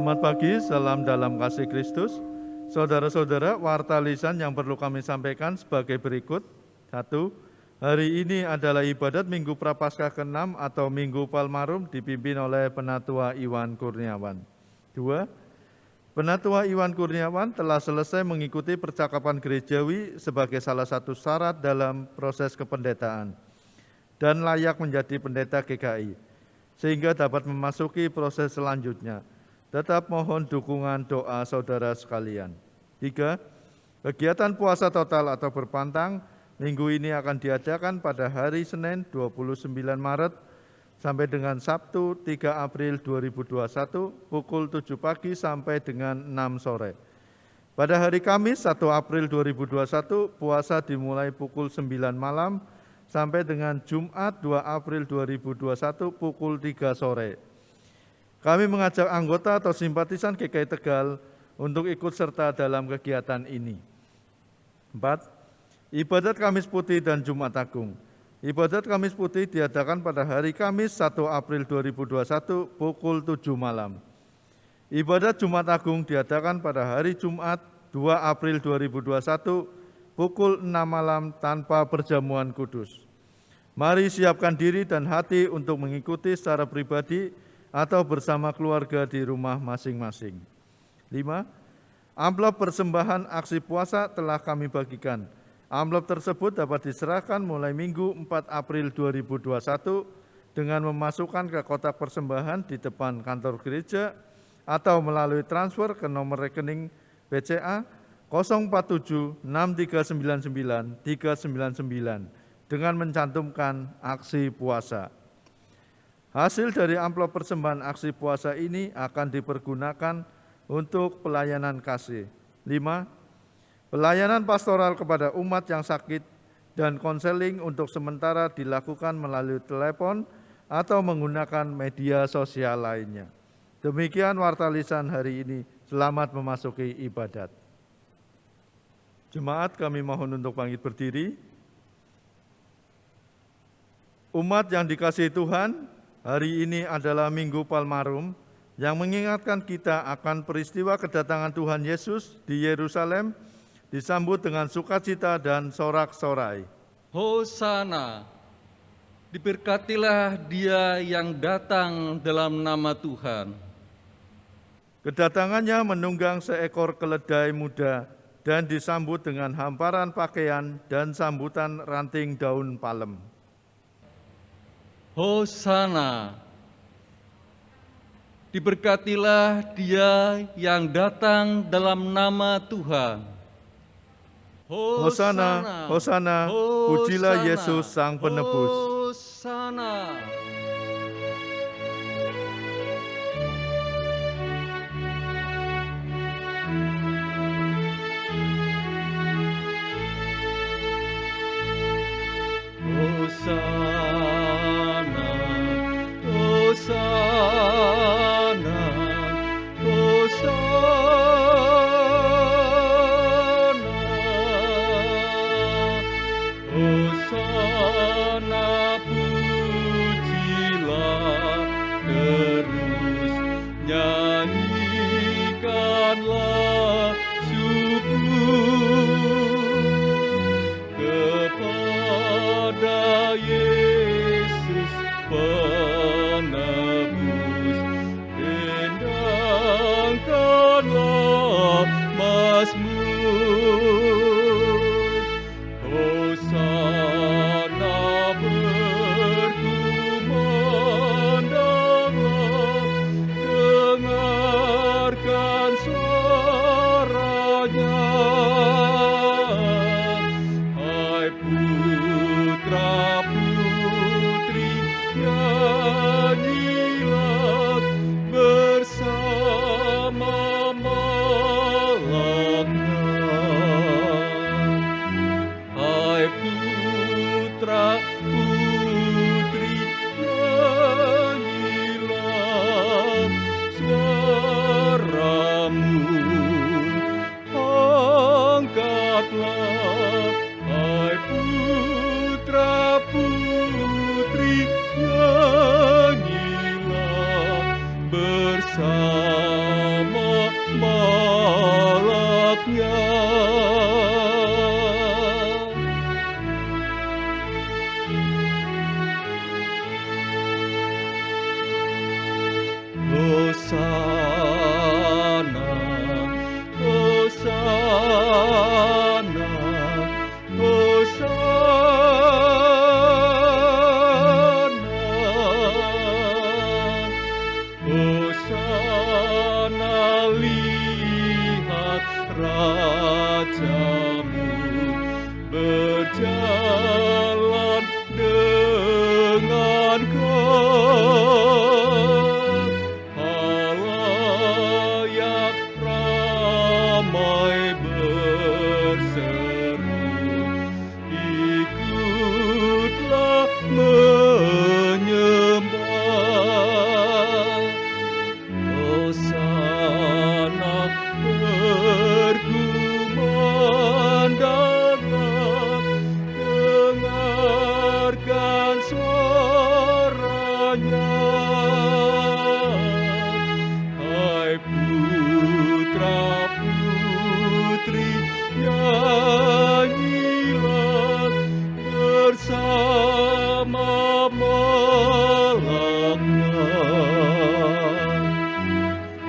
Selamat pagi, salam dalam kasih Kristus. Saudara-saudara, warta lisan yang perlu kami sampaikan sebagai berikut. 1. Hari ini adalah ibadat Minggu Prapaskah ke-6 atau Minggu Palmarum dipimpin oleh Penatua Iwan Kurniawan. 2. Penatua Iwan Kurniawan telah selesai mengikuti percakapan gerejawi sebagai salah satu syarat dalam proses kependetaan dan layak menjadi pendeta GKI, sehingga dapat memasuki proses selanjutnya. Tetap mohon dukungan doa saudara sekalian. 3. Kegiatan puasa total atau berpantang minggu ini akan diadakan pada hari Senin 29 Maret sampai dengan Sabtu 3 April 2021 pukul 7 pagi sampai dengan 6 sore. Pada hari Kamis 1 April 2021 puasa dimulai pukul 9 malam sampai dengan Jumat 2 April 2021 pukul 3 sore. Kami mengajak anggota atau simpatisan GKI Tegal untuk ikut serta dalam kegiatan ini. 4. Ibadat Kamis Putih dan Jumat Agung. Ibadat Kamis Putih diadakan pada hari Kamis 1 April 2021 pukul 7 malam. Ibadat Jumat Agung diadakan pada hari Jumat 2 April 2021 pukul 6 malam tanpa perjamuan kudus. Mari siapkan diri dan hati untuk mengikuti secara pribadi atau bersama keluarga di rumah masing-masing. 5. Amplop persembahan aksi puasa telah kami bagikan. Amplop tersebut dapat diserahkan mulai Minggu 4 April 2021 dengan memasukkan ke kotak persembahan di depan kantor gereja atau melalui transfer ke nomor rekening BCA 047 6399 399 dengan mencantumkan aksi puasa. Hasil dari amplop persembahan aksi puasa ini akan dipergunakan untuk pelayanan kasih. 5. Pelayanan pastoral kepada umat yang sakit dan konseling untuk sementara dilakukan melalui telepon atau menggunakan media sosial lainnya. Demikian warta lisan hari ini. Selamat memasuki ibadat. Jemaat, kami mohon untuk bangkit berdiri. Umat yang dikasihi Tuhan, hari ini adalah Minggu Palmarum yang mengingatkan kita akan peristiwa kedatangan Tuhan Yesus di Yerusalem disambut dengan sukacita dan sorak-sorai. Hosana, diberkatilah Dia yang datang dalam nama Tuhan. Kedatangannya menunggang seekor keledai muda dan disambut dengan hamparan pakaian dan sambutan ranting daun palem. Hosana, diberkatilah Dia yang datang dalam nama Tuhan. Hosana, Hosana, pujilah Yesus Sang Penebus. Hosana. Hosana, Hosana, Hosana, Hosana, pujilah terus, nyanyikanlah syukur kepada Yesus Penebus, dendangkanlah mazmur. Hosana, berkumandanglah, dengarkan suaranya. Hai putra-putri, nyanyi Hosana, Hosana, Hosana, Hosana, lihat Rajamu berjalan dengan halayak ramai berseru, ikutlah menyembah. Hosana, berkumandanglah, dengarkan suaranya. Hai putra-putri, nyanyilah bersama melaknya.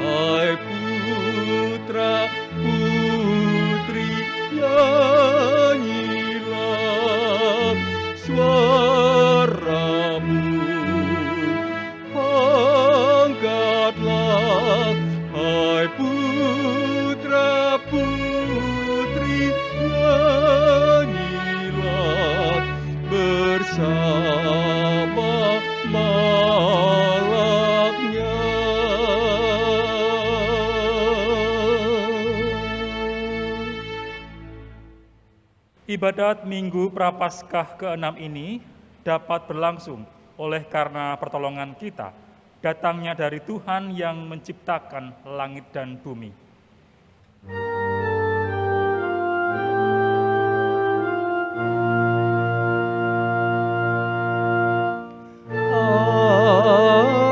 Hai putra-putri, nyanyilah suaramu, angkatlah. Hai putra-putri, nyanyilah bersama malaknya. Ibadat Minggu Prapaskah ke-6 ini dapat berlangsung oleh karena pertolongan kita, datangnya dari Tuhan yang menciptakan langit dan bumi.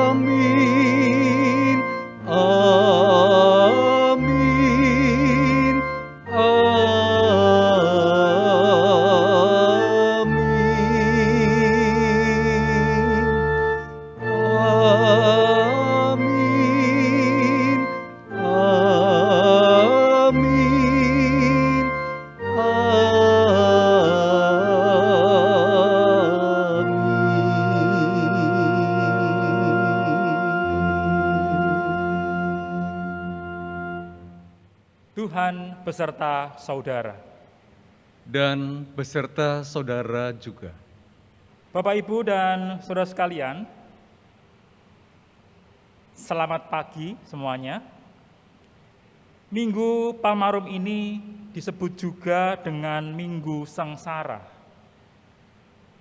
Amin, amin, amin, amin, Tuhan beserta saudara. dan beserta saudara juga. Bapak, Ibu, dan saudara sekalian, selamat pagi semuanya. Minggu Palmarum ini disebut juga dengan Minggu Sengsara.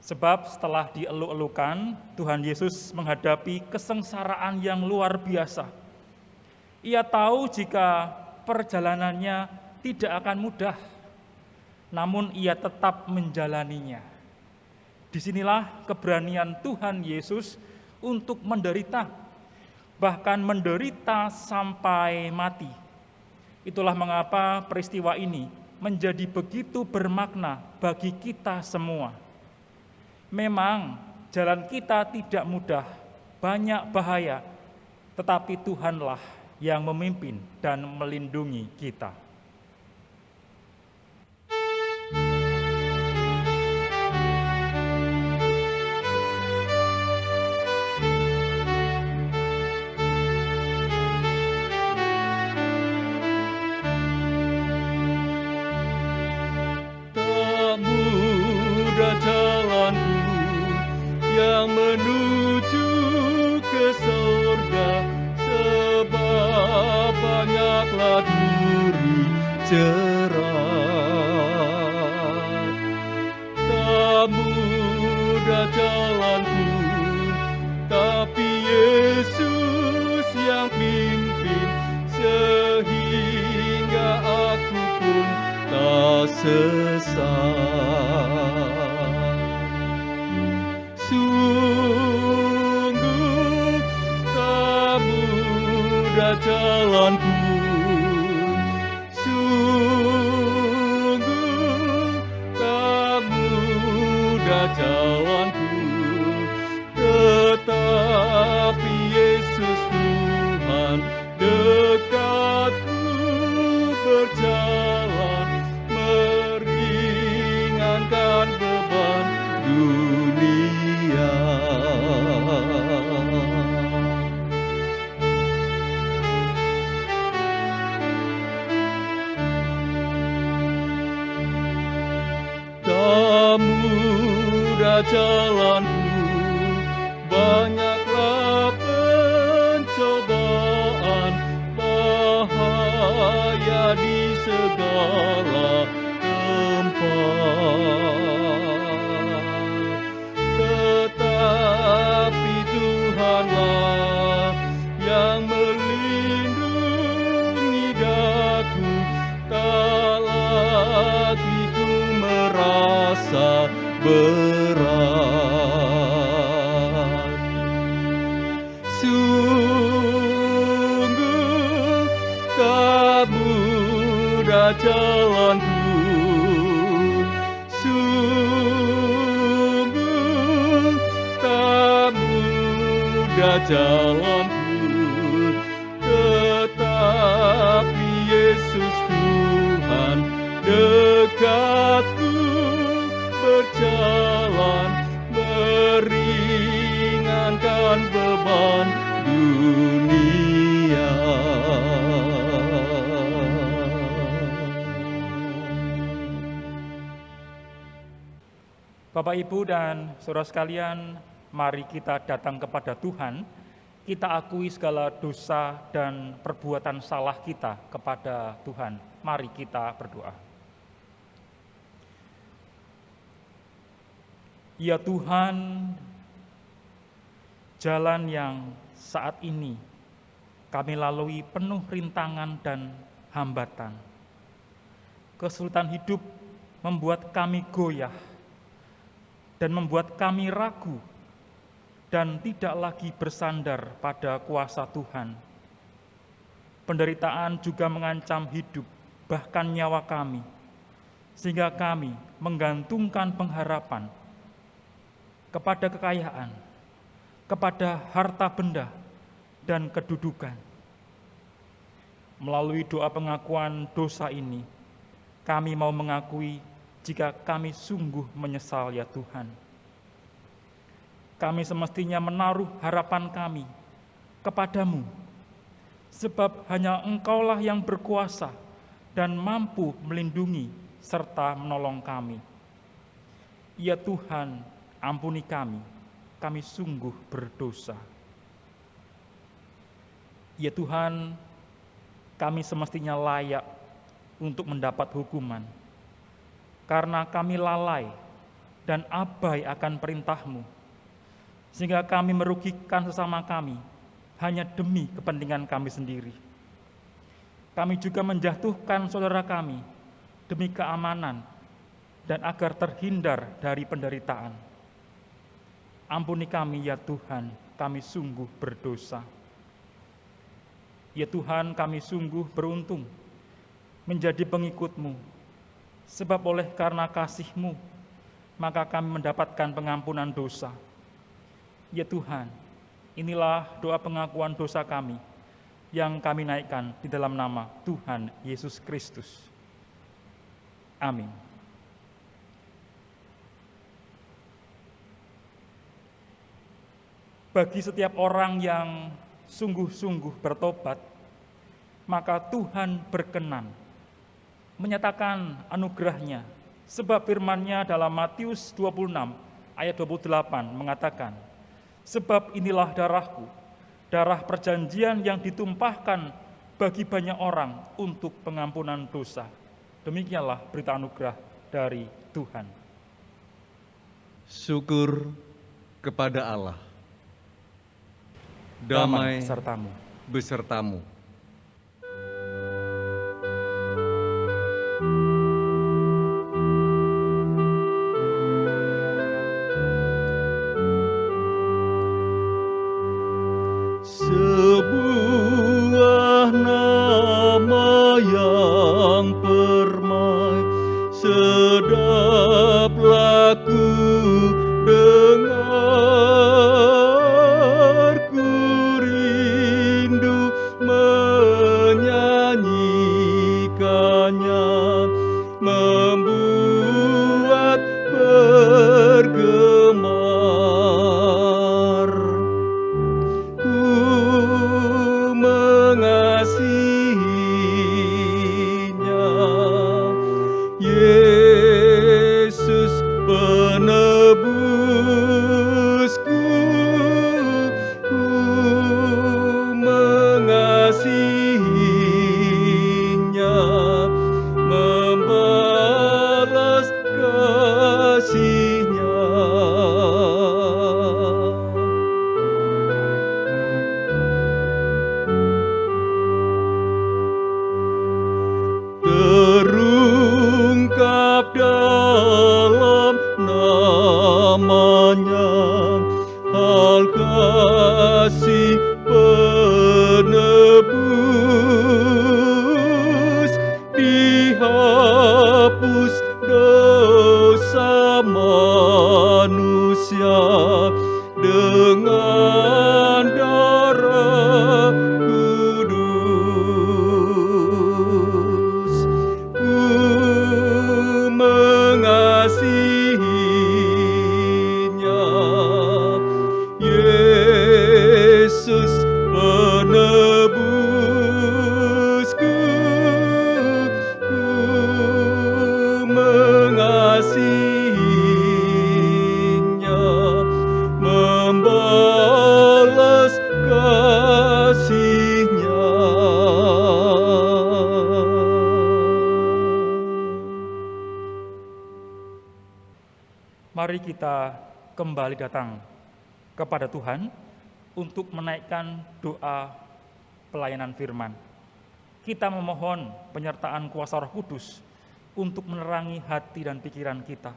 Sebab setelah dieluk-elukan, Tuhan Yesus menghadapi kesengsaraan yang luar biasa. Ia tahu jika perjalanannya tidak akan mudah, namun ia tetap menjalaninya. Disinilah keberanian Tuhan Yesus untuk menderita, bahkan menderita sampai mati. Itulah mengapa peristiwa ini menjadi begitu bermakna bagi kita semua. Memang jalan kita tidak mudah, banyak bahaya, tetapi Tuhanlah yang memimpin dan melindungi kita. Tak mudah jalanku yang menuju ke surga, sebab banyaklah duri jerat. Tak mudah jalanku, tapi Yesus yang pimpin, sehingga aku pun tak sesat. Sungguh tak mudah jalanku, sungguh mudah jalanku, banyaklah pencobaan, bahaya di segala tempat. Tetapi Tuhanlah yang melindungi daku, tak lagi ku merasa berat. Sungguh tak mudah jalanku, sungguh tak mudah jalanku, tetapi Yesus Tuhan dekatku, berjalan meringankan beban dunia. Bapak, Ibu, dan saudara sekalian, mari kita datang kepada Tuhan. Kita akui segala dosa dan perbuatan salah kita kepada Tuhan. Mari kita berdoa. Ya Tuhan, jalan yang saat ini kami lalui penuh rintangan dan hambatan. Kesulitan hidup membuat kami goyah dan membuat kami ragu dan tidak lagi bersandar pada kuasa Tuhan. Penderitaan juga mengancam hidup, bahkan nyawa kami, sehingga kami menggantungkan pengharapan kepada kekayaan, kepada harta benda, dan kedudukan. Melalui doa pengakuan dosa ini, kami mau mengakui jika kami sungguh menyesal, ya Tuhan. Kami semestinya menaruh harapan kami kepadamu, sebab hanya Engkaulah yang berkuasa dan mampu melindungi serta menolong kami. Ya Tuhan, ampuni kami sungguh berdosa. Ya Tuhan, kami semestinya layak untuk mendapat hukuman, karena kami lalai dan abai akan perintah-Mu, sehingga kami merugikan sesama kami hanya demi kepentingan kami sendiri. Kami juga menjatuhkan saudara kami demi keamanan dan agar terhindar dari penderitaan. Ampuni kami, ya Tuhan, kami sungguh berdosa. Ya Tuhan, kami sungguh beruntung menjadi pengikut-Mu, sebab oleh karena kasih-Mu, maka kami mendapatkan pengampunan dosa. Ya Tuhan, inilah doa pengakuan dosa kami yang kami naikkan di dalam nama Tuhan Yesus Kristus. Amin. Bagi setiap orang yang sungguh-sungguh bertobat, maka Tuhan berkenan menyatakan anugerah-Nya, sebab firman-Nya dalam Matius 26 ayat 28 mengatakan, sebab inilah darah-Ku, darah perjanjian yang ditumpahkan bagi banyak orang untuk pengampunan dosa. Demikianlah berita anugerah dari Tuhan. Syukur kepada Allah. Damai sertamu. besertamu. Sebuah nama yang permai, sedap laku dengar, ku rindu menyanyikannya, membuat bergemar. Mengasihinya, Yesus mari kita kembali datang kepada Tuhan untuk menaikkan doa pelayanan firman. Kita memohon penyertaan kuasa Roh Kudus untuk menerangi hati dan pikiran kita,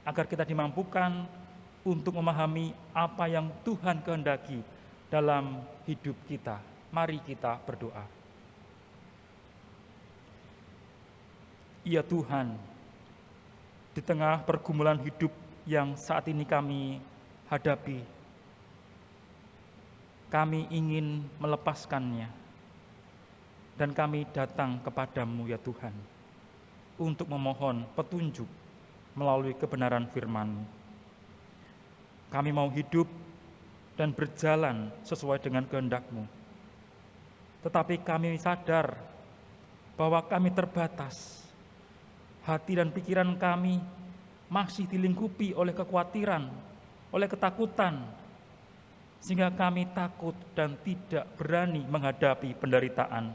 agar kita dimampukan untuk memahami apa yang Tuhan kehendaki dalam hidup kita. Mari kita berdoa. Ya Tuhan, di tengah pergumulan hidup yang saat ini kami hadapi, kami ingin melepaskannya, dan kami datang kepadamu ya Tuhan, untuk memohon petunjuk melalui kebenaran firman-Mu. Kami mau hidup dan berjalan sesuai dengan kehendak-Mu. Tetapi kami sadar bahwa kami terbatas. Hati dan pikiran kami masih dilingkupi oleh kekhawatiran, oleh ketakutan, sehingga kami takut dan tidak berani menghadapi penderitaan.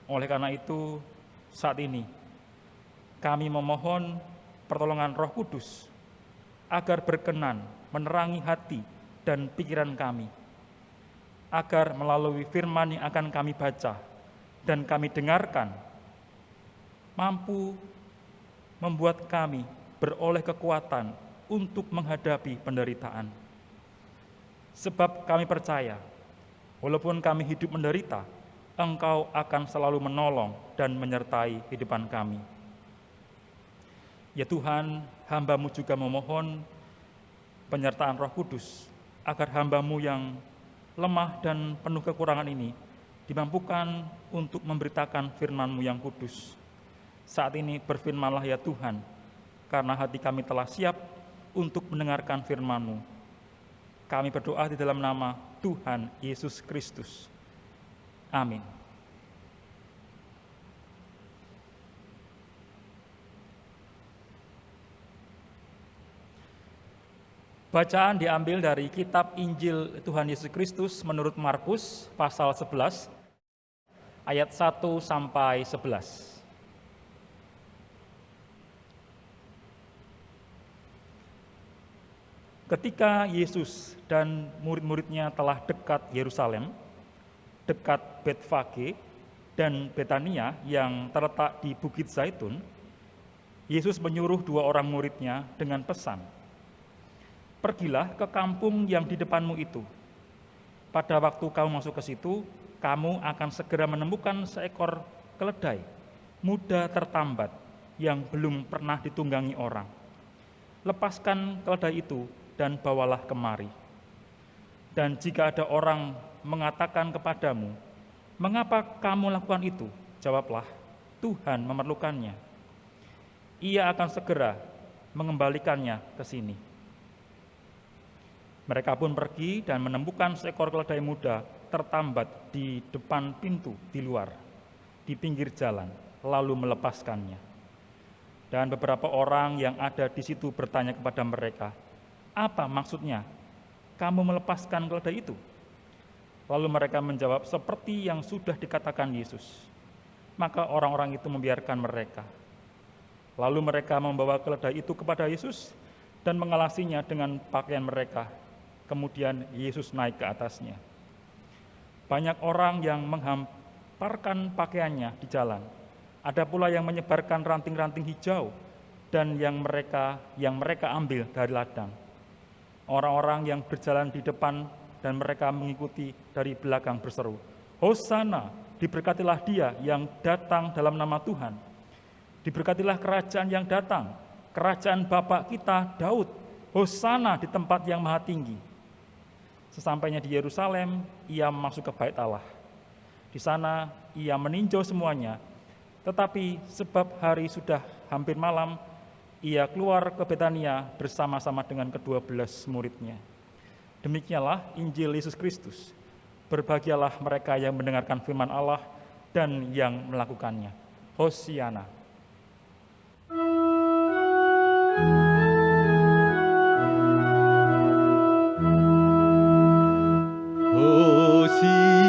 Oleh karena itu, saat ini kami memohon pertolongan Roh Kudus agar berkenan menerangi hati dan pikiran kami, agar melalui firman yang akan kami baca dan kami dengarkan, mampu membuat kami beroleh kekuatan untuk menghadapi penderitaan. Sebab kami percaya, walaupun kami hidup menderita, Engkau akan selalu menolong dan menyertai kehidupan kami. Ya Tuhan, hamba-Mu juga memohon penyertaan Roh Kudus, agar hamba-Mu yang lemah dan penuh kekurangan ini dimampukan untuk memberitakan firman-Mu yang kudus. Saat ini berfirmanlah ya Tuhan, karena hati kami telah siap untuk mendengarkan firman-Mu. Kami berdoa di dalam nama Tuhan Yesus Kristus. Amin. Bacaan diambil dari kitab Injil Tuhan Yesus Kristus menurut Markus pasal 11 ayat 1 sampai 11. Ketika Yesus dan murid-muridnya telah dekat Yerusalem, dekat Betfage dan Betania yang terletak di Bukit Zaitun, Yesus menyuruh 2 orang muridnya dengan pesan, "Pergilah ke kampung yang di depanmu itu. Pada waktu kamu masuk ke situ, kamu akan segera menemukan seekor keledai muda tertambat yang belum pernah ditunggangi orang. Lepaskan keledai itu dan bawalah kemari. Dan jika ada orang mengatakan kepadamu, 'Mengapa kamu lakukan itu?' Jawablah, 'Tuhan memerlukannya.' Ia akan segera mengembalikannya ke sini." Mereka pun pergi dan menemukan seekor keledai muda tertambat di depan pintu di luar, di pinggir jalan, lalu melepaskannya. Dan beberapa orang yang ada di situ bertanya kepada mereka, "Apa maksudnya kamu melepaskan keledai itu?" Lalu mereka menjawab seperti yang sudah dikatakan Yesus. Maka orang-orang itu membiarkan mereka. Lalu mereka membawa keledai itu kepada Yesus dan mengalasinya dengan pakaian mereka. Kemudian Yesus naik ke atasnya. Banyak orang yang menghamparkan pakaiannya di jalan. Ada pula yang menyebarkan ranting-ranting hijau dan yang mereka ambil dari ladang. Orang-orang yang berjalan di depan dan mereka mengikuti dari belakang berseru, "Hosana, diberkatilah Dia yang datang dalam nama Tuhan. Diberkatilah kerajaan yang datang, kerajaan Bapa kita Daud. Hosana di tempat yang maha tinggi." Sesampainya di Yerusalem, ia masuk ke Bait Allah. Di sana ia meninjau semuanya, tetapi sebab hari sudah hampir malam, ia keluar ke Betania bersama-sama dengan ke-12 muridnya. Demikianlah Injil Yesus Kristus. Berbahagialah mereka yang mendengarkan firman Allah dan yang melakukannya. Hosiana. Hosiana,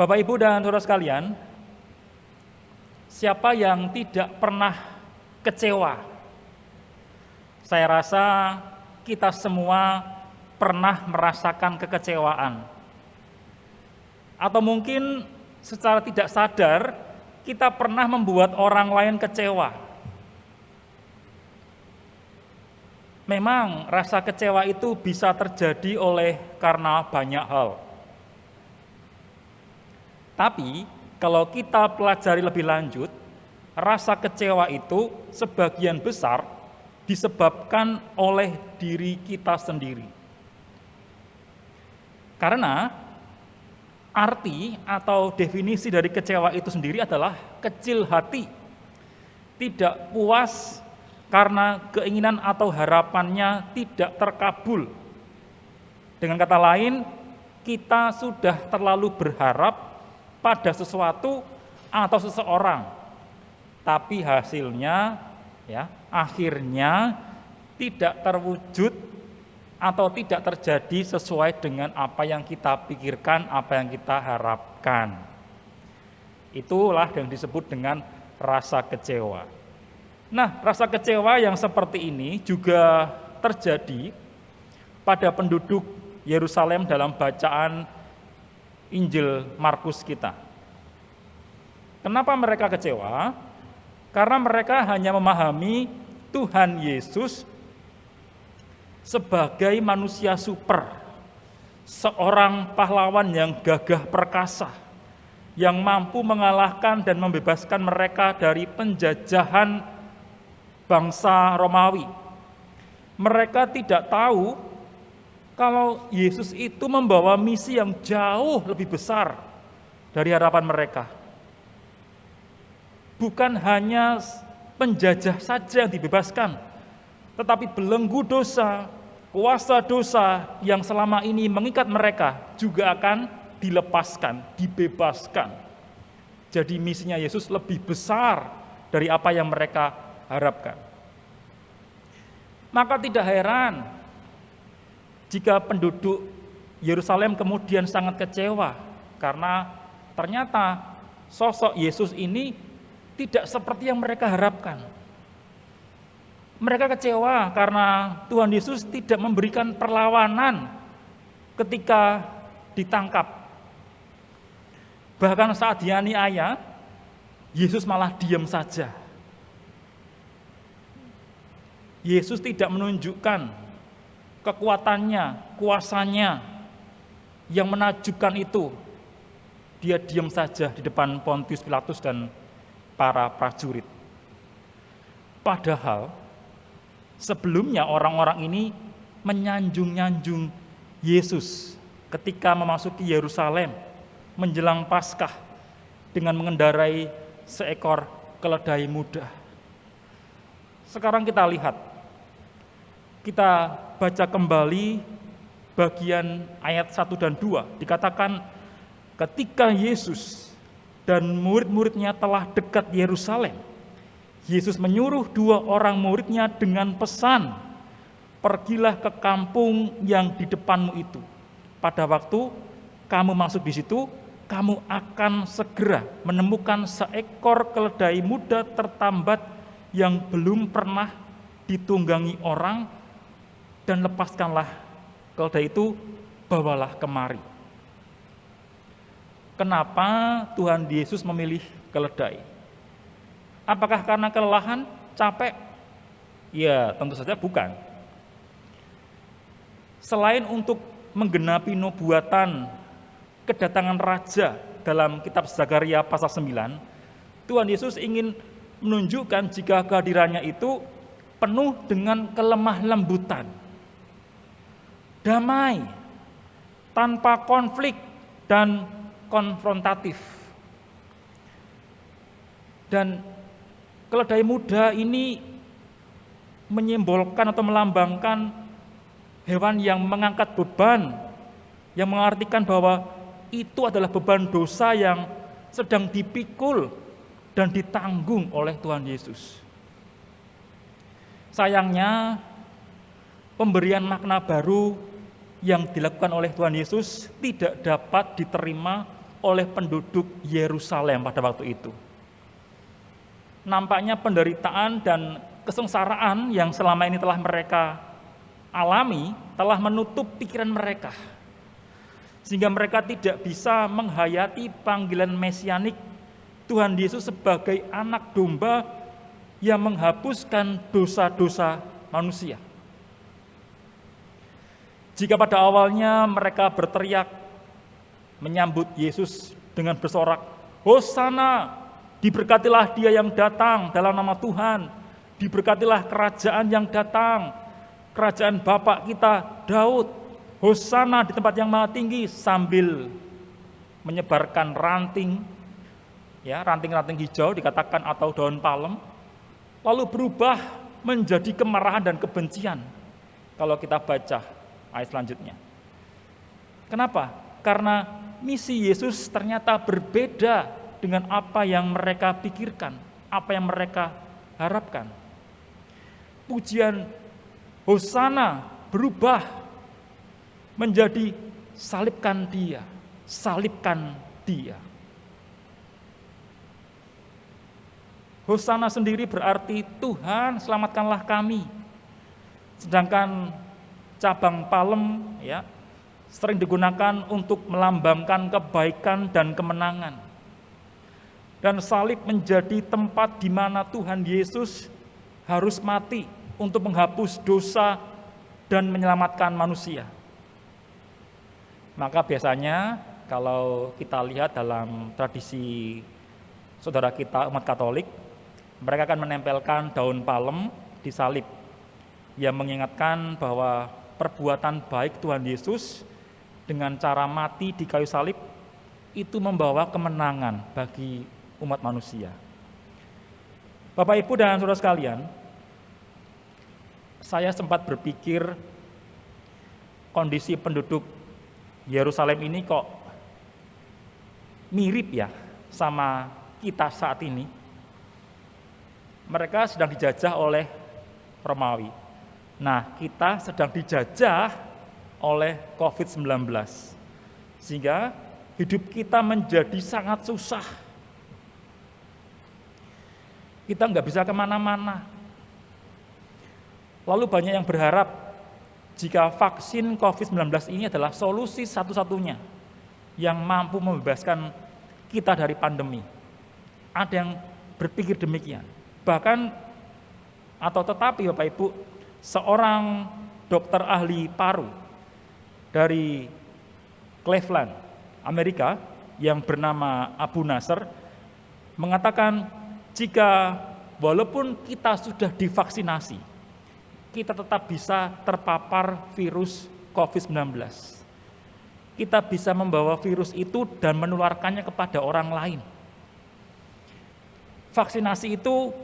Bapak, Ibu, dan saudara sekalian, siapa yang tidak pernah kecewa? Saya rasa kita semua pernah merasakan kekecewaan. Atau mungkin secara tidak sadar, kita pernah membuat orang lain kecewa. Memang rasa kecewa itu bisa terjadi karena banyak hal. Tapi kalau kita pelajari lebih lanjut, rasa kecewa itu sebagian besar disebabkan oleh diri kita sendiri. Karena arti atau definisi dari kecewa itu sendiri adalah kecil hati, tidak puas karena keinginan atau harapannya tidak terkabul. Dengan kata lain, kita sudah terlalu berharap pada sesuatu atau seseorang, tapi hasilnya akhirnya tidak terwujud atau tidak terjadi sesuai dengan apa yang kita pikirkan, apa yang kita harapkan. Itulah yang disebut dengan rasa kecewa. Nah, rasa kecewa yang seperti ini juga terjadi pada penduduk Yerusalem dalam bacaan Injil Markus kita. Kenapa mereka kecewa? Karena mereka hanya memahami Tuhan Yesus sebagai manusia super, seorang pahlawan yang gagah perkasa, yang mampu mengalahkan dan membebaskan mereka dari penjajahan bangsa Romawi. Mereka tidak tahu kalau Yesus itu membawa misi yang jauh lebih besar dari harapan mereka. Bukan hanya penjajah saja yang dibebaskan, tetapi belenggu dosa, kuasa dosa yang selama ini mengikat mereka juga akan dilepaskan, dibebaskan. Jadi misinya Yesus lebih besar dari apa yang mereka harapkan. Maka tidak heran jika penduduk Yerusalem kemudian sangat kecewa karena ternyata sosok Yesus ini tidak seperti yang mereka harapkan. Mereka kecewa karena Tuhan Yesus tidak memberikan perlawanan ketika ditangkap. Bahkan saat dianiaya, Yesus malah diam saja. Yesus tidak menunjukkan kekuatannya, kuasanya yang menakjubkan itu. Dia diam saja di depan Pontius Pilatus dan para prajurit. Padahal sebelumnya orang-orang ini menyanjung-nyanjung Yesus ketika memasuki Yerusalem menjelang Paskah dengan mengendarai seekor keledai muda. Sekarang kita lihat, kita baca kembali bagian ayat 1 dan 2. Dikatakan ketika Yesus dan murid-muridnya telah dekat Yerusalem, Yesus menyuruh 2 orang muridnya dengan pesan, pergilah ke kampung yang di depanmu itu. Pada waktu kamu masuk di situ, kamu akan segera menemukan seekor keledai muda tertambat yang belum pernah ditunggangi orang, dan lepaskanlah keledai itu, bawalah kemari. Kenapa Tuhan Yesus memilih keledai? Apakah karena kelelahan, capek? Ya, tentu saja bukan. Selain untuk menggenapi nubuatan kedatangan raja dalam kitab Zakaria pasal 9, Tuhan Yesus ingin menunjukkan jika kehadirannya itu penuh dengan kelemah lembutan, damai, tanpa konflik dan konfrontatif. Dan keledai muda ini menyimbolkan atau melambangkan hewan yang mengangkat beban, yang mengartikan bahwa itu adalah beban dosa yang sedang dipikul dan ditanggung oleh Tuhan Yesus. Sayangnya, pemberian makna baru yang dilakukan oleh Tuhan Yesus tidak dapat diterima oleh penduduk Yerusalem pada waktu itu. Nampaknya penderitaan dan kesengsaraan yang selama ini telah mereka alami telah menutup pikiran mereka, sehingga mereka tidak bisa menghayati panggilan mesianik Tuhan Yesus sebagai anak domba yang menghapuskan dosa-dosa manusia. Jika pada awalnya mereka berteriak menyambut Yesus dengan bersorak, "Hosana, diberkatilah dia yang datang dalam nama Tuhan, diberkatilah kerajaan yang datang, kerajaan Bapa kita Daud, Hosana di tempat yang maha tinggi," sambil menyebarkan ranting, ya, ranting-ranting hijau dikatakan atau daun palem, lalu berubah menjadi kemarahan dan kebencian kalau kita baca ayat selanjutnya. Kenapa? Karena misi Yesus ternyata berbeda dengan apa yang mereka pikirkan, apa yang mereka harapkan. Pujian Hosana berubah menjadi salibkan dia, salibkan dia. Hosana sendiri berarti Tuhan selamatkanlah kami. Sedangkan cabang palem, ya, sering digunakan untuk melambangkan kebaikan dan kemenangan. Dan salib menjadi tempat di mana Tuhan Yesus harus mati untuk menghapus dosa dan menyelamatkan manusia. Maka biasanya kalau kita lihat dalam tradisi saudara kita umat Katolik, mereka akan menempelkan daun palem di salib yang mengingatkan bahwa perbuatan baik Tuhan Yesus dengan cara mati di kayu salib itu membawa kemenangan bagi umat manusia. Bapak, Ibu, dan saudara sekalian, saya sempat berpikir kondisi penduduk Yerusalem ini kok mirip ya sama kita saat ini. Mereka sedang dijajah oleh Romawi. Nah, kita sedang dijajah oleh COVID-19. Sehingga hidup kita menjadi sangat susah. Kita nggak bisa kemana-mana. Lalu banyak yang berharap jika vaksin COVID-19 ini adalah solusi satu-satunya yang mampu membebaskan kita dari pandemi. Ada yang berpikir demikian. Bahkan atau tetapi Bapak Ibu, seorang dokter ahli paru dari Cleveland, Amerika, yang bernama Abu Nasr mengatakan jika walaupun kita sudah divaksinasi, kita tetap bisa terpapar virus COVID-19. Kita bisa membawa virus itu dan menularkannya kepada orang lain. Vaksinasi itu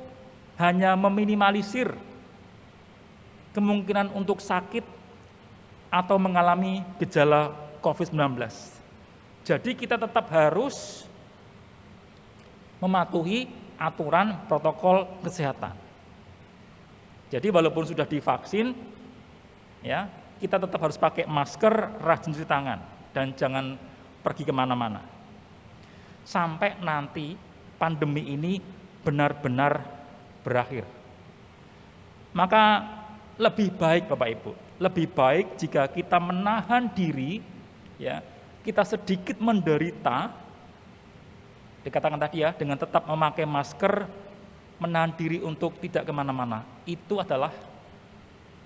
hanya meminimalisir kemungkinan untuk sakit atau mengalami gejala COVID-19. Jadi kita tetap harus mematuhi aturan protokol kesehatan. Jadi walaupun sudah divaksin, ya, kita tetap harus pakai masker, rajin cuci tangan, dan jangan pergi kemana-mana. Sampai nanti pandemi ini benar-benar berakhir. Maka lebih baik Bapak Ibu, lebih baik jika kita menahan diri, ya, kita sedikit menderita, dikatakan tadi ya, dengan tetap memakai masker, menahan diri untuk tidak kemana-mana. Itu adalah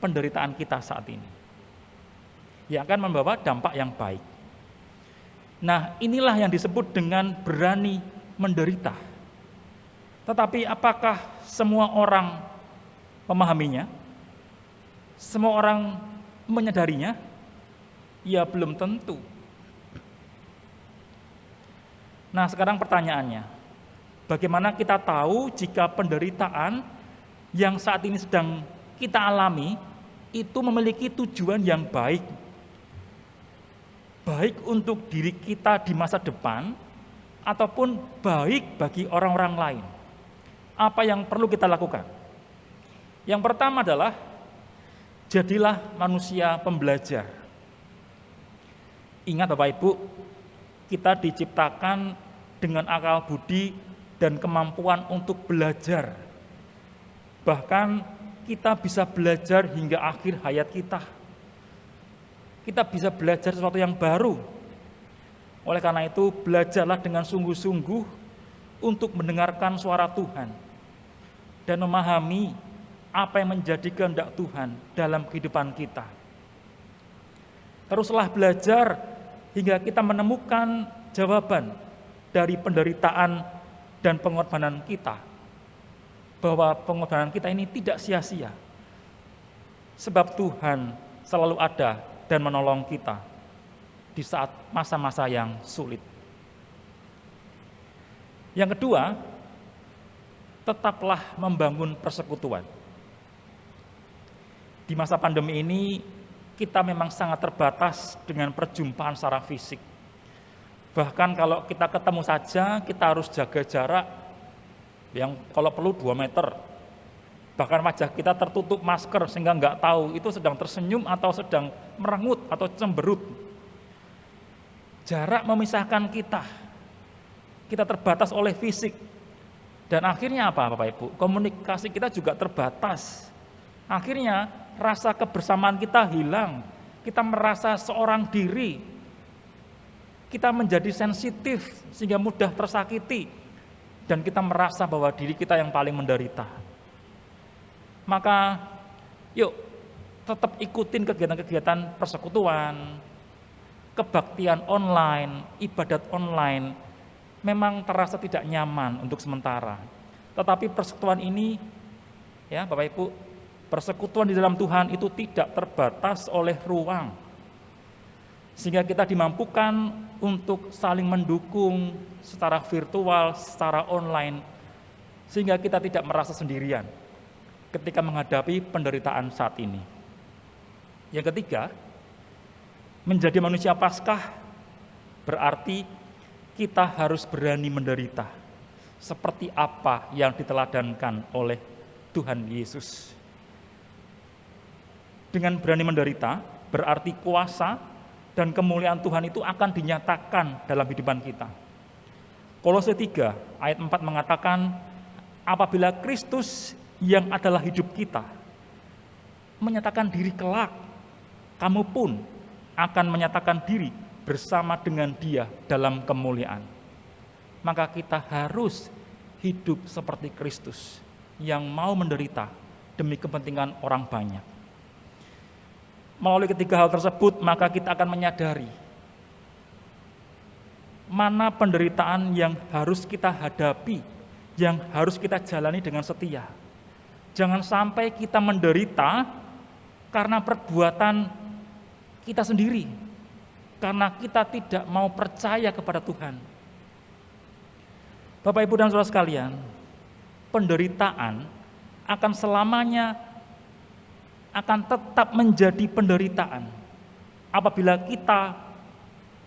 penderitaan kita saat ini, yang akan membawa dampak yang baik. Nah, inilah yang disebut dengan berani menderita. Tetapi apakah semua orang memahaminya? Semua orang menyadarinya? Ya, belum tentu. Nah, sekarang pertanyaannya, bagaimana kita tahu jika penderitaan yang saat ini sedang kita alami itu memiliki tujuan yang baik? Baik untuk diri kita di masa depan, ataupun baik bagi orang-orang lain. Apa yang perlu kita lakukan? Yang pertama adalah, jadilah manusia pembelajar. Ingat Bapak Ibu, Kita diciptakan dengan akal budi dan kemampuan untuk belajar. Bahkan kita bisa belajar hingga akhir hayat kita. Kita bisa belajar sesuatu yang baru. Oleh karena itu, belajarlah dengan sungguh-sungguh untuk mendengarkan suara Tuhan dan memahami apa yang menjadi kehendak Tuhan dalam kehidupan kita. Teruslah belajar hingga kita menemukan jawaban dari penderitaan dan pengorbanan kita, bahwa pengorbanan kita ini tidak sia-sia, sebab Tuhan selalu ada dan menolong kita di saat masa-masa yang sulit. Yang kedua, tetaplah membangun persekutuan. Di masa pandemi ini, kita memang sangat terbatas dengan perjumpaan secara fisik. Bahkan kalau kita ketemu saja, kita harus jaga jarak yang kalau perlu 2 meter. Bahkan wajah kita tertutup masker sehingga nggak tahu itu sedang tersenyum atau sedang merengut atau cemberut. Jarak memisahkan kita. Kita terbatas oleh fisik. Dan akhirnya apa Bapak Ibu? Komunikasi kita juga terbatas. Akhirnya rasa kebersamaan kita hilang. Kita merasa seorang diri. Kita menjadi sensitif sehingga mudah tersakiti. Dan kita merasa bahwa diri kita yang paling menderita. Maka yuk tetap ikutin kegiatan-kegiatan persekutuan, kebaktian online, ibadat online. Memang terasa tidak nyaman untuk sementara. Tetapi persekutuan ini, ya Bapak Ibu, persekutuan di dalam Tuhan itu tidak terbatas oleh ruang. Sehingga kita dimampukan untuk saling mendukung secara virtual, secara online. Sehingga kita tidak merasa sendirian ketika menghadapi penderitaan saat ini. Yang ketiga, menjadi manusia Paskah berarti kita harus berani menderita seperti apa yang diteladankan oleh Tuhan Yesus. Dengan berani menderita berarti kuasa dan kemuliaan Tuhan itu akan dinyatakan dalam kehidupan kita. Kolose 3 ayat 4 mengatakan, apabila Kristus yang adalah hidup kita menyatakan diri kelak, kamu pun akan menyatakan diri bersama dengan Dia dalam kemuliaan. Maka kita harus hidup seperti Kristus yang mau menderita demi kepentingan orang banyak. Melalui ketiga hal tersebut, maka kita akan menyadari mana penderitaan yang harus kita hadapi, yang harus kita jalani dengan setia. Jangan sampai kita menderita karena perbuatan kita sendiri, karena kita tidak mau percaya kepada Tuhan. Bapak, Ibu, dan saudara sekalian, penderitaan akan selamanya akan tetap menjadi penderitaan apabila kita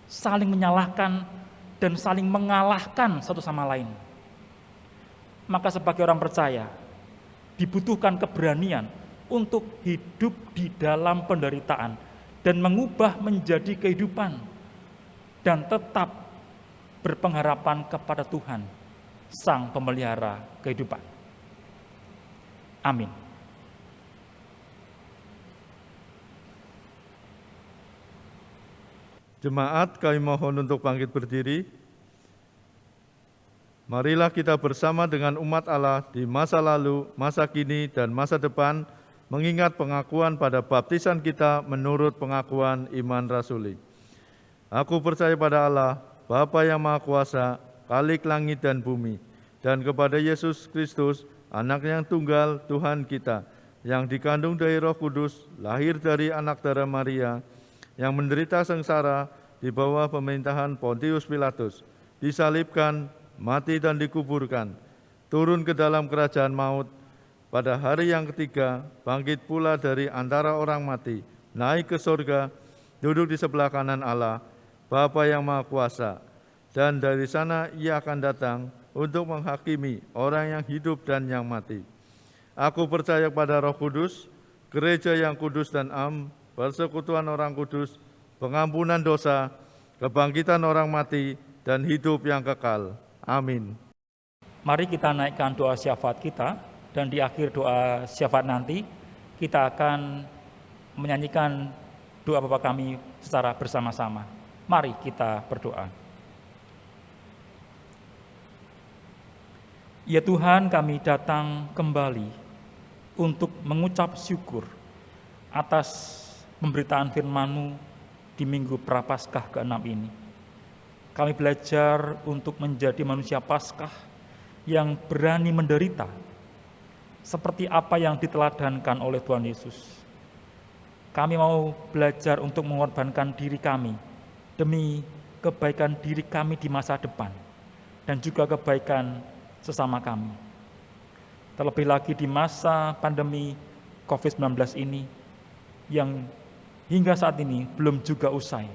saling menyalahkan dan saling mengalahkan satu sama lain. Maka sebagai orang percaya, dibutuhkan keberanian untuk hidup di dalam penderitaan dan mengubah menjadi kehidupan dan tetap berpengharapan kepada Tuhan, Sang Pemelihara kehidupan. Amin. Jemaat, kami mohon untuk bangkit berdiri. Marilah kita bersama dengan umat Allah di masa lalu, masa kini, dan masa depan mengingat pengakuan pada baptisan kita menurut pengakuan iman rasuli. Aku percaya pada Allah, Bapa yang Maha Kuasa, Khalik langit dan bumi, dan kepada Yesus Kristus, Anak yang tunggal Tuhan kita, yang dikandung dari Roh Kudus, lahir dari anak darah Maria, yang menderita sengsara di bawah pemerintahan Pontius Pilatus, disalibkan, mati dan dikuburkan, turun ke dalam kerajaan maut, pada hari yang ketiga bangkit pula dari antara orang mati, naik ke surga, duduk di sebelah kanan Allah, Bapa yang Maha Kuasa, dan dari sana Ia akan datang untuk menghakimi orang yang hidup dan yang mati. Aku percaya pada Roh Kudus, gereja yang kudus dan am, persekutuan orang kudus, pengampunan dosa, kebangkitan orang mati, dan hidup yang kekal. Amin. Mari kita naikkan doa syafaat kita, dan di akhir doa syafaat nanti kita akan menyanyikan doa Bapa kami secara bersama-sama. Mari kita berdoa. Ya Tuhan, kami datang kembali untuk mengucap syukur atas pemberitaan firman-Mu di Minggu Prapaskah ke-6 ini. Kami belajar untuk menjadi manusia Paskah yang berani menderita, seperti apa yang diteladankan oleh Tuhan Yesus. Kami mau belajar untuk mengorbankan diri kami demi kebaikan diri kami di masa depan dan juga kebaikan sesama kami. Terlebih lagi di masa pandemi COVID-19 ini yang hingga saat ini belum juga usai.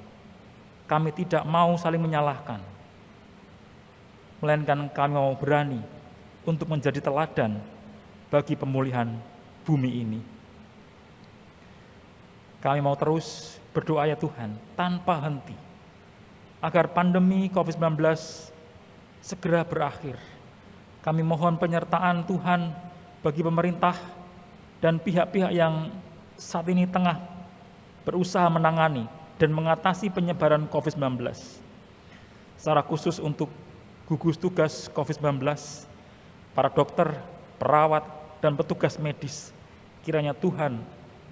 Kami tidak mau saling menyalahkan, melainkan kami mau berani untuk menjadi teladan bagi pemulihan bumi ini. Kami mau terus berdoa ya Tuhan, tanpa henti, agar pandemi COVID-19 segera berakhir. Kami mohon penyertaan Tuhan bagi pemerintah dan pihak-pihak yang saat ini tengah berusaha menangani dan mengatasi penyebaran COVID-19. Secara khusus untuk gugus tugas COVID-19, para dokter, perawat, dan petugas medis, kiranya Tuhan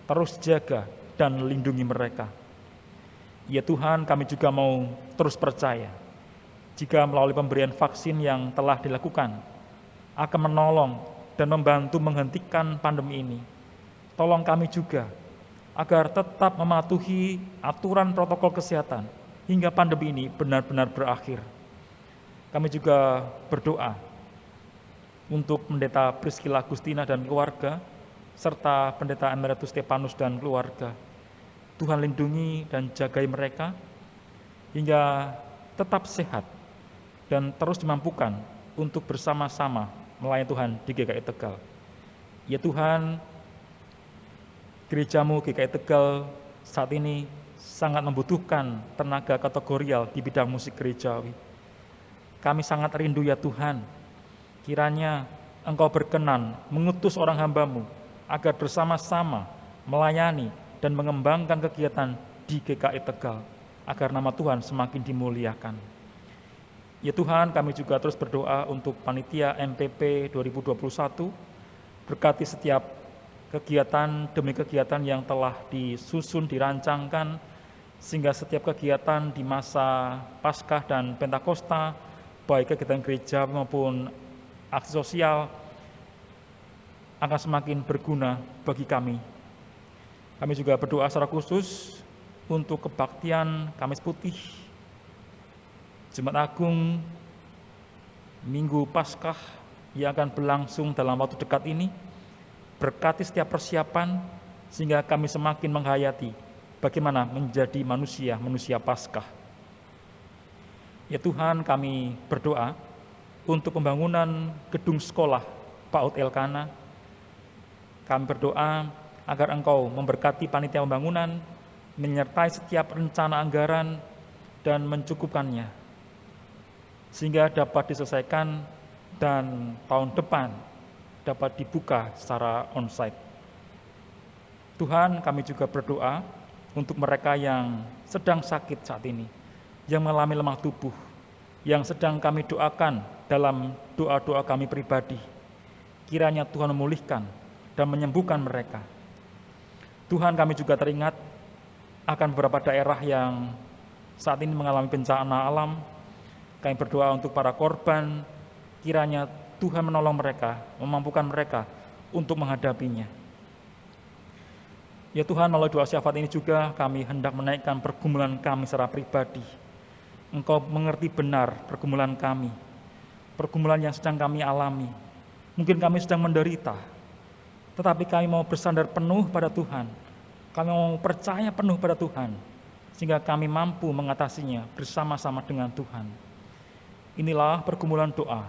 terus jaga dan lindungi mereka. Ya Tuhan, kami juga mau terus percaya, jika melalui pemberian vaksin yang telah dilakukan, akan menolong dan membantu menghentikan pandemi ini. Tolong kami juga, agar tetap mematuhi aturan protokol kesehatan, hingga pandemi ini benar-benar berakhir. Kami juga berdoa untuk Pendeta Priscilla Agustina dan keluarga, serta Pendeta Emeritus Stefanus dan keluarga. Tuhan lindungi dan jagai mereka, hingga tetap sehat dan terus dimampukan untuk bersama-sama melayani Tuhan di GKI Tegal. Ya Tuhan, gerejamu GKI Tegal saat ini sangat membutuhkan tenaga kategorial di bidang musik gerejawi. Kami sangat rindu ya Tuhan, kiranya Engkau berkenan mengutus orang hamba-Mu agar bersama-sama melayani dan mengembangkan kegiatan di GKI Tegal, agar nama Tuhan semakin dimuliakan. Ya Tuhan, kami juga terus berdoa untuk panitia MPP 2021, berkati setiap kegiatan demi kegiatan yang telah disusun, dirancangkan, sehingga setiap kegiatan di masa Paskah dan Pentakosta, baik kegiatan gereja maupun aksi sosial, akan semakin berguna bagi kami. Kami juga berdoa secara khusus untuk kebaktian Kamis Putih, Jumat Agung, Minggu Paskah yang akan berlangsung dalam waktu dekat ini. Berkati setiap persiapan sehingga kami semakin menghayati bagaimana menjadi manusia Paskah. Ya Tuhan, kami berdoa untuk pembangunan gedung sekolah PAUD Elkana. Kami berdoa agar Engkau memberkati panitia pembangunan, menyertai setiap rencana anggaran dan mencukupkannya, sehingga dapat diselesaikan dan tahun depan dapat dibuka secara onsite. Tuhan, kami juga berdoa untuk mereka yang sedang sakit saat ini, yang mengalami lemah tubuh, yang sedang kami doakan dalam doa-doa kami pribadi. Kiranya Tuhan memulihkan dan menyembuhkan mereka. Tuhan, kami juga teringat akan beberapa daerah yang saat ini mengalami bencana alam. Kami berdoa untuk para korban, kiranya Tuhan menolong mereka, memampukan mereka untuk menghadapinya. Ya Tuhan, melalui doa syafaat ini juga kami hendak menaikkan pergumulan kami secara pribadi. Engkau mengerti benar pergumulan kami, pergumulan yang sedang kami alami. Mungkin kami sedang menderita, tetapi kami mau bersandar penuh pada Tuhan. Kami mau percaya penuh pada Tuhan, sehingga kami mampu mengatasinya bersama-sama dengan Tuhan. Inilah pergumulan doa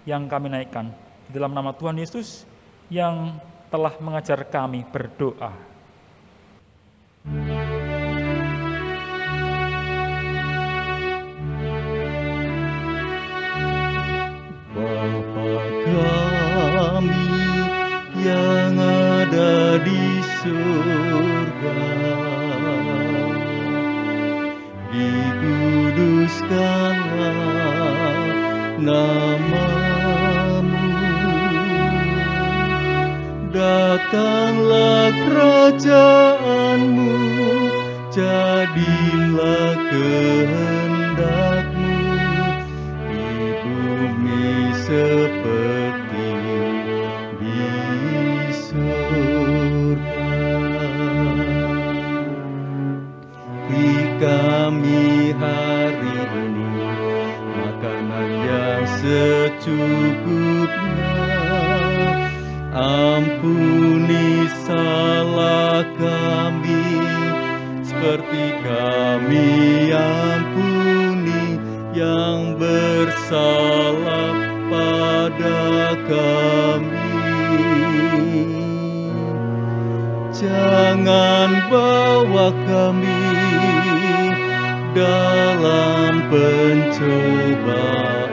yang kami naikkan di dalam nama Tuhan Yesus yang telah mengajar kami berdoa. jadilah kehendak-Mu di bumi seperti di surga. Beri kami hari ini makanan yang secukupnya. Ampuni salah kami seperti kami ampuni yang bersalah pada kami. Jangan bawa kami dalam pencobaan,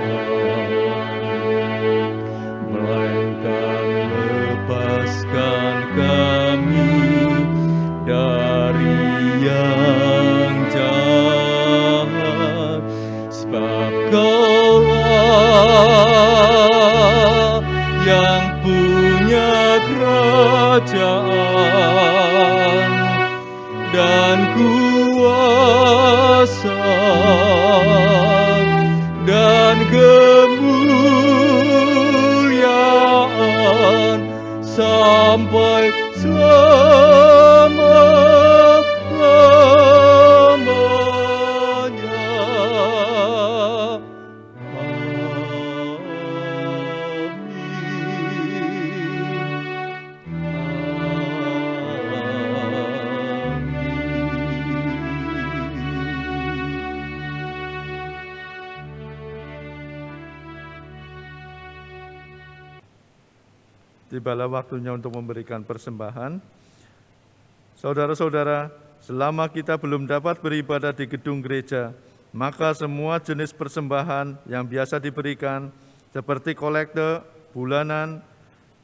melainkan lepaskan kami dari yang jahat. Sebab Kaulah yang punya kerajaan dan kuasa dan kemuliaan sampai selama-lamanya. Tibalah waktunya untuk memberikan persembahan. Saudara-saudara, selama kita belum dapat beribadah di gedung gereja, maka semua jenis persembahan yang biasa diberikan seperti kolekte, bulanan,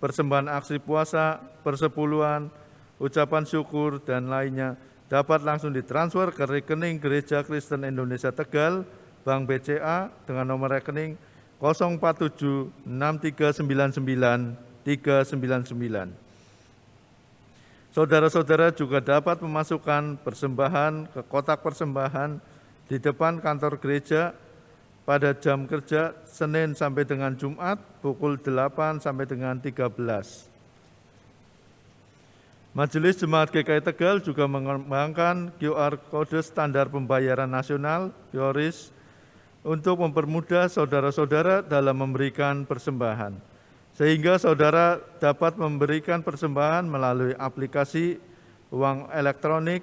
persembahan aksi puasa, persepuluhan, ucapan syukur, dan lainnya dapat langsung ditransfer ke rekening Gereja Kristen Indonesia Tegal, Bank BCA dengan nomor rekening 047 6399 399. Saudara-saudara juga dapat memasukkan persembahan ke kotak persembahan di depan kantor gereja pada jam kerja Senin sampai dengan Jumat pukul 8 sampai dengan 13. Majelis Jemaat GKI Tegal juga mengembangkan QR Kode Standar Pembayaran Nasional (QRIS) untuk mempermudah saudara-saudara dalam memberikan persembahan, sehingga saudara dapat memberikan persembahan melalui aplikasi uang elektronik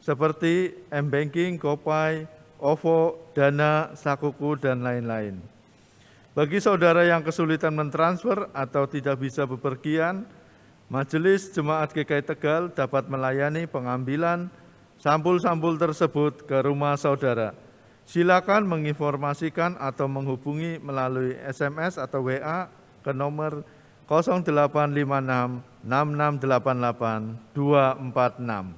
seperti M-Banking, GoPay, OVO, Dana, Sakuku, dan lain-lain. Bagi saudara yang kesulitan mentransfer atau tidak bisa bepergian, Majelis Jemaat GKI Tegal dapat melayani pengambilan sampul-sampul tersebut ke rumah saudara. Silakan menginformasikan atau menghubungi melalui SMS atau WA ke nomor 0856 6688 246.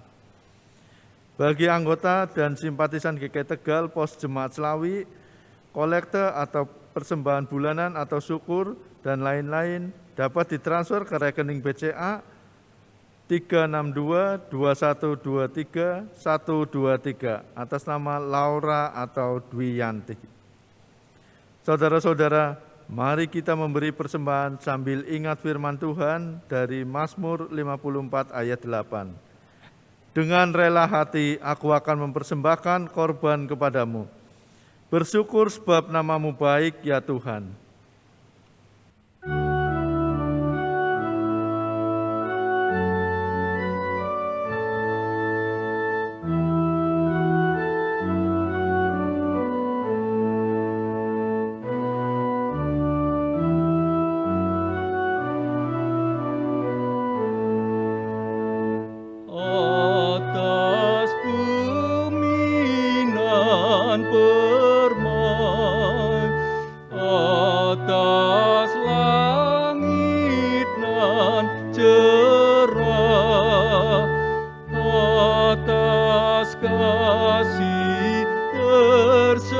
Bagi anggota dan simpatisan GKI Tegal Pos Jemaat Selawi, kolekte atau persembahan bulanan atau syukur dan lain-lain dapat ditransfer ke rekening BCA 362 2123 123 atas nama Laura atau Dwiyanti. Saudara-saudara, mari kita memberi persembahan sambil ingat firman Tuhan dari Mazmur 54 ayat 8. Dengan rela hati aku akan mempersembahkan korban kepadamu. Bersyukur sebab nama-Mu baik ya Tuhan. Atas bumi nan permai, atas langit nan cerah, atas kasih tersemai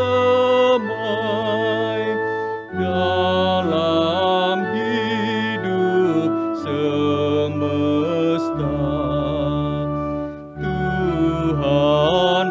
dalam hidup semesta. Tuhan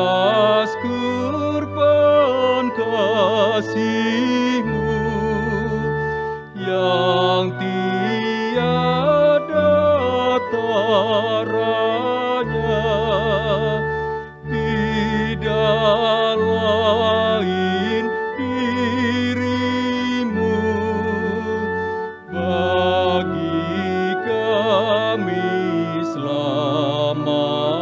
atas kurban kasih-Mu yang tiada taranya, tidak lain diri-Mu bagi kami selamanya.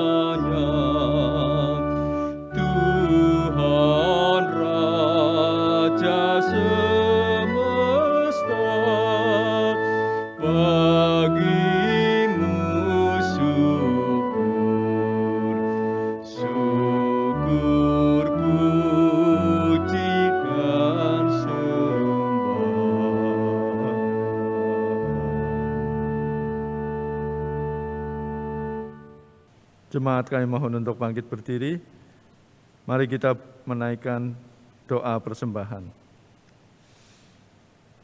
Tuhan Raja semesta, bagi-Mu syukur, syukur, puji dan sembah. Jemaat kami mohon untuk bangkit berdiri. Mari kita menaikkan doa persembahan.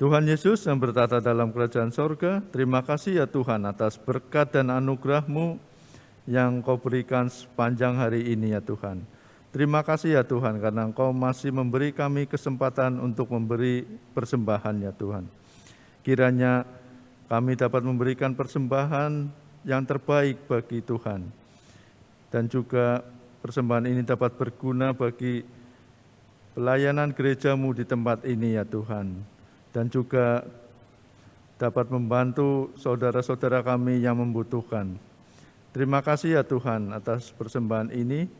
Tuhan Yesus yang bertata dalam kerajaan sorga, terima kasih ya Tuhan atas berkat dan anugerah-Mu yang Kau berikan sepanjang hari ini ya Tuhan. Terima kasih ya Tuhan karena Engkau masih memberi kami kesempatan untuk memberi persembahan ya Tuhan. Kiranya kami dapat memberikan persembahan yang terbaik bagi Tuhan. Dan juga persembahan ini dapat berguna bagi pelayanan gereja-Mu di tempat ini ya Tuhan. Dan juga dapat membantu saudara-saudara kami yang membutuhkan. Terima kasih ya Tuhan atas persembahan ini.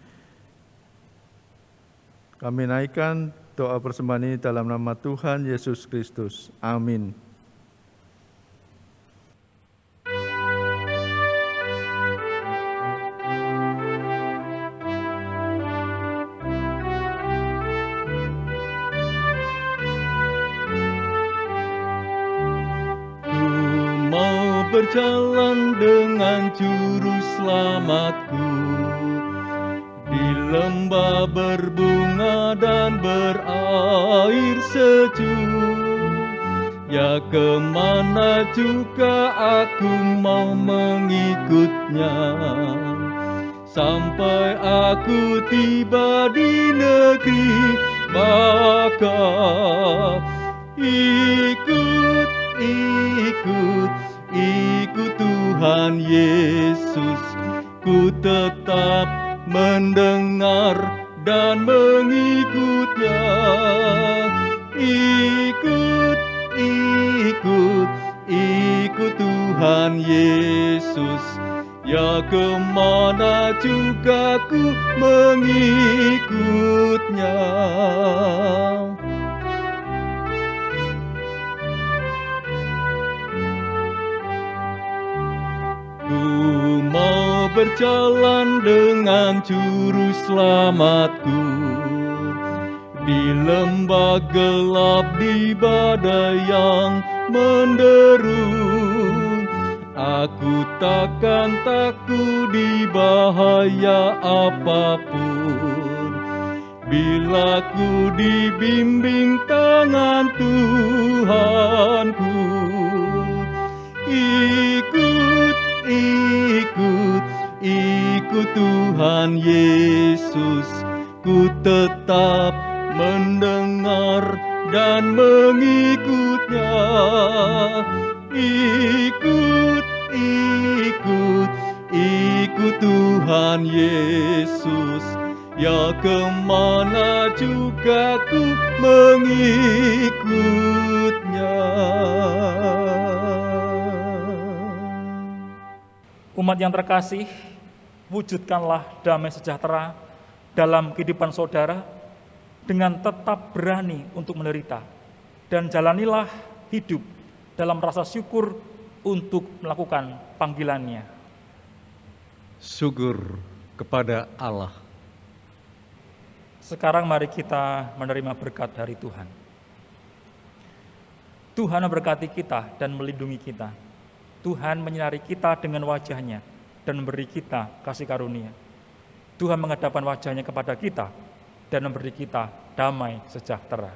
Kami naikkan doa persembahan ini dalam nama Tuhan Yesus Kristus. Amin. Berjalan dengan juru selamatku di lembah berbunga dan berair sejuk. Ya kemana juga aku mau mengikutnya, sampai aku tiba di negeri baka. Ikut Tuhan Yesus, ku tetap mendengar dan mengikutnya. Ikut Tuhan Yesus, ya kemana juga ku mengikutnya. Ku mau berjalan dengan juru selamatku di lembah gelap, di badai yang menderu. Aku takkan takut di bahaya apapun, bila ku dibimbing tangan Tuhanku. Ikut Tuhan Yesus, ku tetap mendengar dan mengikutnya. Ikut Tuhan Yesus, ya kemana juga ku mengikutnya. Umat yang terkasih, wujudkanlah damai sejahtera dalam kehidupan saudara dengan tetap berani untuk menderita, dan jalanilah hidup dalam rasa syukur untuk melakukan panggilannya. Syukur kepada Allah. Sekarang mari kita menerima berkat dari Tuhan. Tuhan memberkati kita dan melindungi kita. Tuhan menyinari kita dengan wajah-Nya dan memberi kita kasih karunia. Tuhan menghadapkan wajah-Nya kepada kita dan memberi kita damai sejahtera.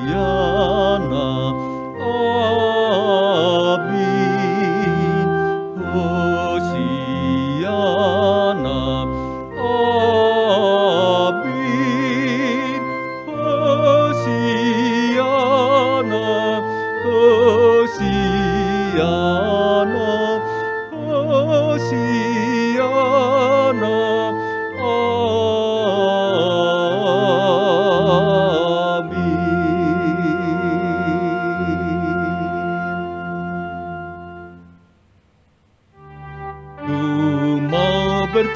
Hosiana,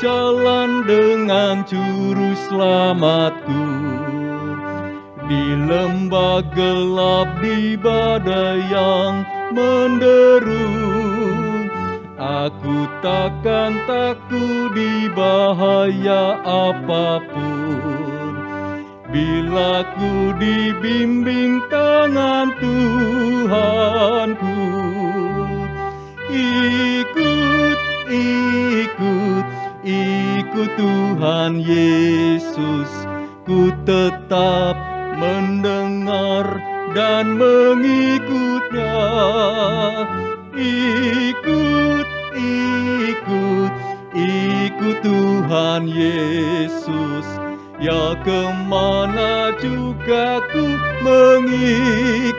jalan dengan juru selamatku. Di lembah gelap, di badai yang menderu, aku takkan takut di bahaya apapun. Bila ku dibimbing tangan Tuhanku, ikut Tuhan Yesus, ku tetap mendengar dan mengikutnya. Ikut Tuhan Yesus, ya kemana juga ku mengikutnya.